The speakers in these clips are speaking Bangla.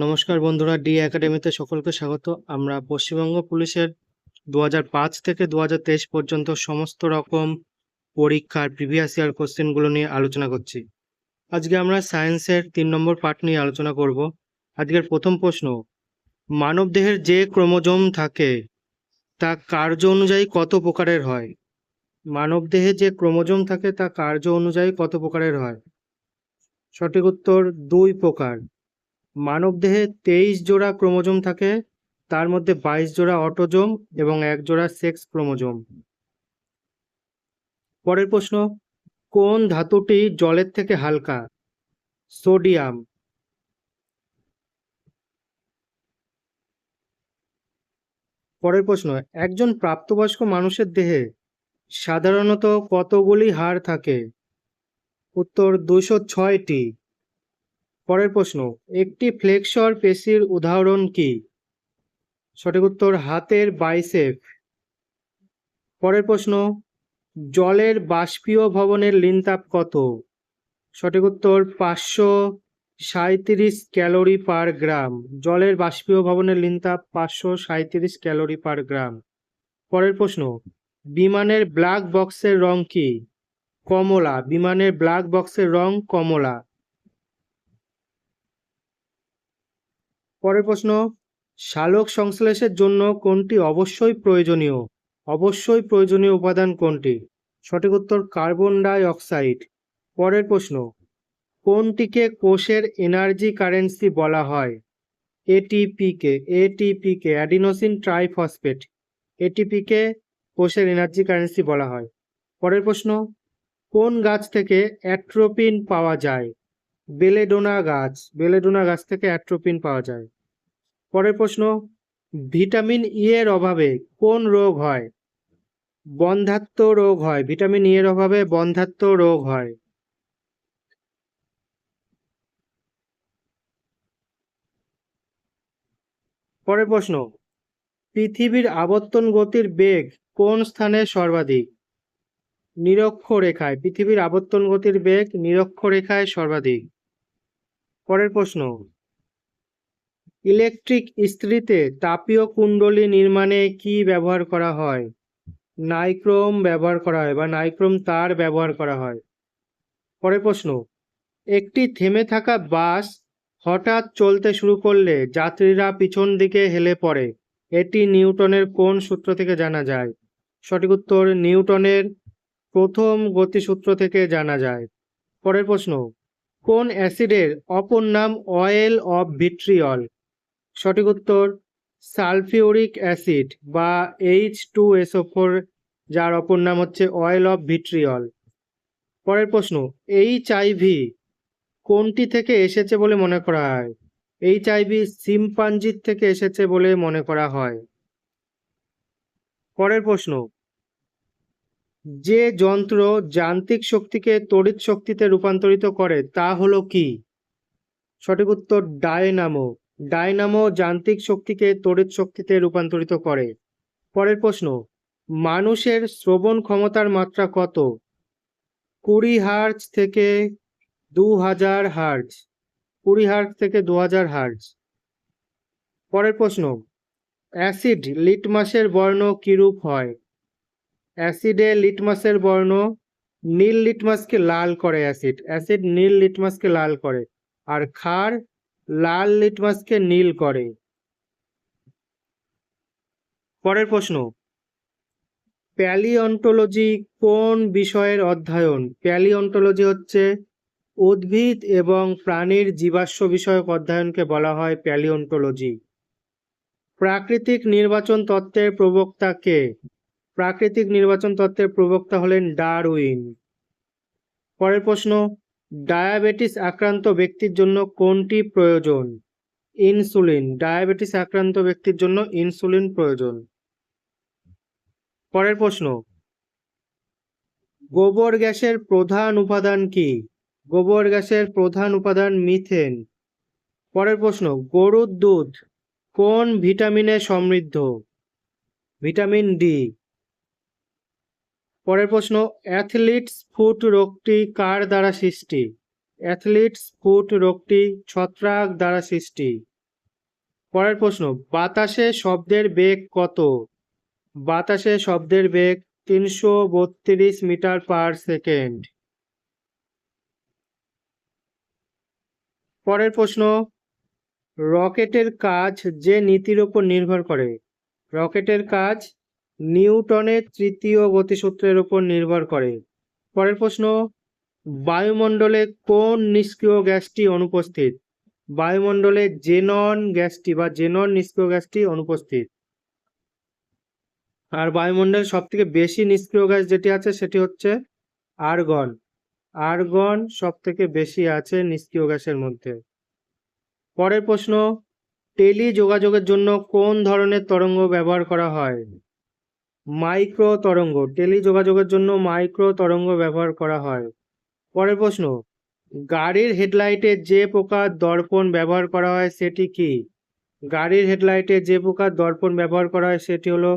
নমস্কার বন্ধুরা, ডি একাডেমিতে সকলকে স্বাগত। আমরা পশ্চিমবঙ্গ পুলিশের 2005 থেকে 2023 পর্যন্ত সমস্ত রকম পরীক্ষার প্রিভিয়াস ইয়ার কোশ্চেনগুলো নিয়ে আলোচনা করছি। আজকে আমরা সায়েন্সের 3 নম্বর পার্ট নিয়ে আলোচনা করব। আজকের প্রথম প্রশ্ন, মানবদেহের যে ক্রোমোজোম থাকে তা কার্য অনুযায়ী কত প্রকারের হয়? মানবদেহে যে ক্রোমোজোম থাকে তা কার্য অনুযায়ী কত প্রকারের হয়? সঠিক উত্তর 2 প্রকার। মানবদেহে 23 জোড়া ক্রোমোজোম থাকে, তার মধ্যে 22 জোড়া অটোজোম এবং 1 জোড়া সেক্স ক্রোমোজোম। পরের প্রশ্ন, কোন ধাতুটি জলের থেকে হালকা? সোডিয়াম। পরের প্রশ্ন, একজন প্রাপ্তবয়স্ক মানুষের দেহে সাধারণত কতগুলি হাড় থাকে? উত্তর 206টি। পরের প্রশ্ন, একটি ফ্লেক্সর পেশির উদাহরণ কি? সঠিক উত্তর হাতের বাইসেপ। পরের প্রশ্ন, জলের বাষ্পীয় ভবনের লিনতাপ কত? সঠিক উত্তর 537 ক্যালোরি পার গ্রাম। জলের বাষ্পীয় ভবনের লিনতাপ 537 ক্যালোরি পার গ্রাম। পরের প্রশ্ন, বিমানের ব্ল্যাক বক্সের রং কি? কমলা। বিমানের ব্ল্যাক বক্সের রং কমলা। পরের প্রশ্ন, সালোক সংশ্লেষের জন্য কোনটি অবশ্যই প্রয়োজনীয়? অবশ্যই প্রয়োজনীয় উপাদান কোনটি? সঠিক উত্তর কার্বন ডাই অক্সাইড। পরের প্রশ্ন, কোনটিকে কোষের এনার্জি কারেন্সি বলা হয়? এটিপিকে অ্যাডিনোসিন ট্রাইফসফেট। এটিপিকে কোষের এনার্জি কারেন্সি বলা হয়। পরের প্রশ্ন, কোন গাছ থেকে অ্যাট্রোপিন পাওয়া যায়? বেলেডোনা গাছ। বেলেডোনা গাছ থেকে অ্যাট্রোপিন পাওয়া যায়। পরের প্রশ্ন, ভিটামিন ই এর অভাবে কোন রোগ হয়? বন্ধ্যাত্ব রোগ হয়। ভিটামিন ই এর অভাবে বন্ধ্যাত্ব রোগ হয়। পরের প্রশ্ন, পৃথিবীর আবর্তন গতির বেগ কোন স্থানে সর্বাধিক? নিরক্ষরেখায়। পৃথিবীর আবর্তন গতির বেগ নিরক্ষরেখায় সর্বাধিক। পরের প্রশ্ন, ইলেকট্রিক ইস্ত্রিতে তাপীয় কুণ্ডলী নির্মাণে কি ব্যবহার করা হয়? নাইক্রোম ব্যবহার করা হয় বা নাইক্রোম তার ব্যবহার করা হয়। পরের প্রশ্ন, একটি থেমে থাকা বাস হঠাৎ চলতে শুরু করলে যাত্রীরা পিছন দিকে হেলে পড়ে। এটি নিউটনের কোন সূত্র থেকে জানা যায়? সঠিক উত্তর নিউটনের প্রথম গতিসূত্র থেকে জানা যায়। পরের প্রশ্ন, কোন অ্যাসিডের অপর নাম অয়েল অফ ভিট্রিয়ল? সঠিক উত্তর সালফিউরিক অ্যাসিড বা H2SO4, যার অপর নাম হচ্ছে অয়েল অফ ভিট্রিয়ল। পরের প্রশ্ন, HIV কোনটি থেকে এসেছে বলে মনে করা হয়? HIV শিম্পাঞ্জির থেকে এসেছে বলে মনে করা হয়। পরের প্রশ্ন, যে যন্ত্র যান্ত্রিক শক্তিকে তড়িৎ শক্তিতে রূপান্তরিত করে তা হলো কি? সঠিক উত্তর ডায়নামো। ডায়নামো যান্ত্রিক শক্তিকে তড়িৎ শক্তিতে রূপান্তরিত করে। পরের প্রশ্ন, মানুষের শ্রবণ ক্ষমতার মাত্রা কত? 20 হার্জ থেকে 2000 হার্জ। 20 হার্জ থেকে 2000 হার্জ। পরের প্রশ্ন, অ্যাসিড লিটমাসের বর্ণ কিরূপ হয়? অ্যাসিডে লিটমাসের বর্ণ নীল। লিটমাসকে লাল করে অ্যাসিড। অ্যাসিড নীল লিটমাসকে লাল করে, আর ক্ষার লাল লিটমাসকে নীল করে। পরের প্রশ্ন, প্যালিওন্টোলজি কোন বিষয়ের অধ্যয়ন? প্যালিওন্টোলজি হচ্ছে উদ্ভিদ এবং প্রাণীর জীবাশ্ম বিষয়ক অধ্যয়নকে বলা হয় প্যালিওন্টোলজি। প্রাকৃতিক নির্বাচন তত্ত্বের প্রবক্তা কে? প্রাকৃতিক নির্বাচন তত্ত্বের প্রবক্তা হলেন ডারউইন। পরের প্রশ্ন, ডায়াবেটিস আক্রান্ত ব্যক্তির জন্য কোনটি প্রয়োজন? ইনসুলিন। ডায়াবেটিস আক্রান্ত ব্যক্তির জন্য ইনসুলিন প্রয়োজন। পরের প্রশ্ন, গোবর গ্যাসের প্রধান উপাদান কি? গোবর গ্যাসের প্রধান উপাদান মিথেন। পরের প্রশ্ন, গরুর দুধ কোন ভিটামিনে সমৃদ্ধ? Vitamin D. পরের প্রশ্ন, অ্যাথলিটস ফুট রোগটি কার দ্বারা সৃষ্টি? অ্যাথলিটস ফুট রোগটি ছত্রাক দ্বারা সৃষ্টি। পরের প্রশ্ন, বাতাসে শব্দের বেগ কত? বাতাসে শব্দের বেগ 332 মিটার পার সেকেন্ড। পরের প্রশ্ন, রকেটের কাজ যে নীতির উপর নির্ভর করে? রকেটের কাজ নিউটনের তৃতীয় গতিসূত্রের উপর নির্ভর করে। পরের প্রশ্ন, বায়ুমণ্ডলে কোন নিষ্ক্রিয় গ্যাসটি অনুপস্থিত? বায়ুমণ্ডলে জেনন গ্যাসটি বা জেনন নিষ্ক্রিয় গ্যাসটি অনুপস্থিত। আর বায়ুমণ্ডলে সব থেকে বেশি নিষ্ক্রিয় গ্যাস যেটি আছে সেটি হচ্ছে আর্গন। আর্গন সব থেকে বেশি আছে নিষ্ক্রিয় গ্যাসের মধ্যে। পরের প্রশ্ন, টেলি যোগাযোগের জন্য কোন ধরনের তরঙ্গ ব্যবহার করা হয়? মাইক্রো তরঙ্গ। টেলি যোগাযোগের জন্য মাইক্রো তরঙ্গ ব্যবহার করা হয়। পরের প্রশ্ন, গাড়ির হেডলাইটে যে প্রকার দর্পণ ব্যবহার করা হয় সেটি কি? গাড়ির হেডলাইটে যে প্রকার দর্পণ ব্যবহার করা হয় সেটি হলো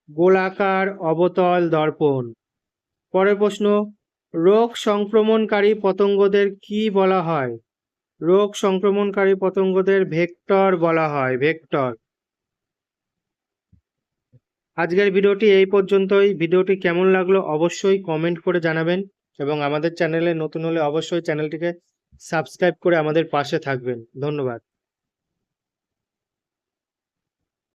গোলাকার অবতল দর্পণ। পরের প্রশ্ন, রোগ সংক্রমণকারী পতঙ্গদের কি বলা হয়? রোগ সংক্রমণকারী পতঙ্গদের ভেক্টর বলা হয়, ভেক্টর। আজকের ভিডিওটি এই পর্যন্তই। ভিডিওটি কেমন লাগলো অবশ্যই কমেন্ট করে জানাবেন এবং আমাদের চ্যানেলে নতুন হলে অবশ্যই চ্যানেলটিকে সাবস্ক্রাইব করে আমাদের পাশে থাকবেন। ধন্যবাদ।